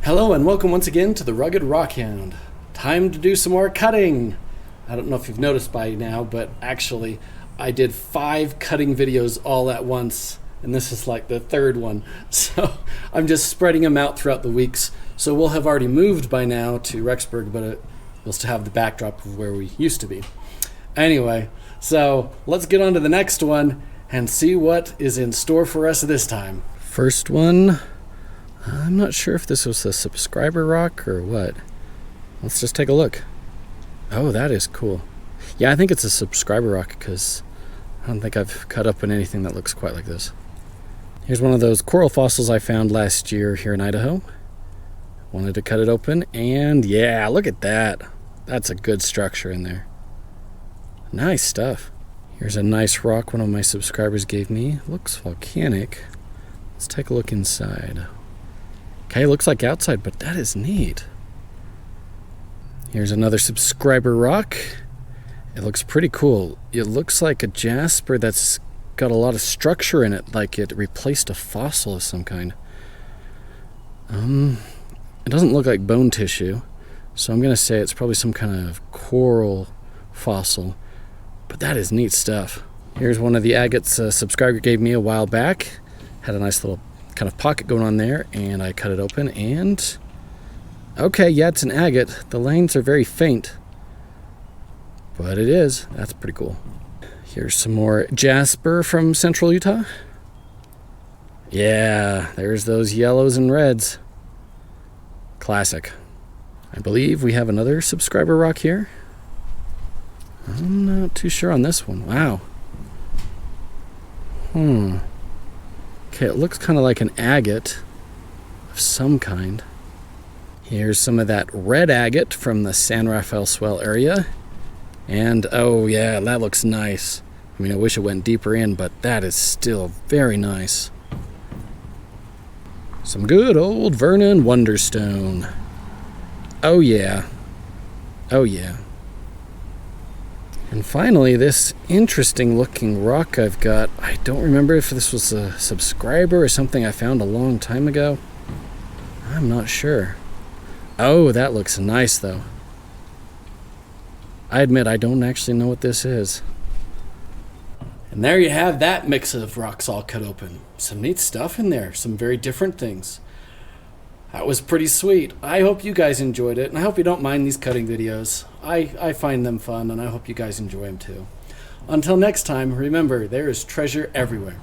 Hello and welcome once again to the Rugged Rockhound. Time to do some more cutting. I don't know if you've noticed by now, but actually I did 5 cutting videos all at once, and this is like the 3rd one. So I'm just spreading them out throughout the weeks. So we'll have already moved by now to Rexburg, but we'll still have the backdrop of where we used to be. Anyway, so let's get on to the next one and see what is in store for us this time. First one, I'm not sure if this was a subscriber rock or what. Let's just take a look. Oh, that is cool. Yeah, I think it's a subscriber rock because I don't think I've cut up in anything that looks quite like this. Here's one of those coral fossils I found last year here in Idaho. Wanted to cut it open, and yeah, look at that. That's a good structure in there. Nice stuff. Here's a nice rock one of my subscribers gave me. Looks volcanic. Let's take a look inside. Okay, looks like outside, but that is neat. Here's another subscriber rock. It looks pretty cool. It looks like a jasper that's got a lot of structure in it, like it replaced a fossil of some kind. It doesn't look like bone tissue, so I'm going to say it's probably some kind of coral fossil. But that is neat stuff. Here's one of the agates a subscriber gave me a while back. Had a nice little kind of pocket going on there, and I cut it open, and okay, yeah, it's an agate. The lines are very faint, but it is. That's pretty cool. Here's some more jasper from central Utah. Yeah, there's those yellows and reds. Classic. I believe we have another subscriber rock here. I'm not too sure on this one. Wow. Okay, it looks kind of like an agate of some kind. Here's some of that red agate from the San Rafael Swell area. And oh yeah, that looks nice. I mean, I wish it went deeper in, but that is still very nice. Some good old Vernon Wonderstone. Oh yeah. Oh yeah. And finally, this interesting looking rock I've got. I don't remember if this was a subscriber or something I found a long time ago. I'm not sure. Oh, that looks nice though. I admit I don't actually know what this is. And there you have that mix of rocks all cut open. Some neat stuff in there, some very different things. That was pretty sweet. I hope you guys enjoyed it, and I hope you don't mind these cutting videos. I find them fun, and I hope you guys enjoy them too. Until next time, remember, there is treasure everywhere.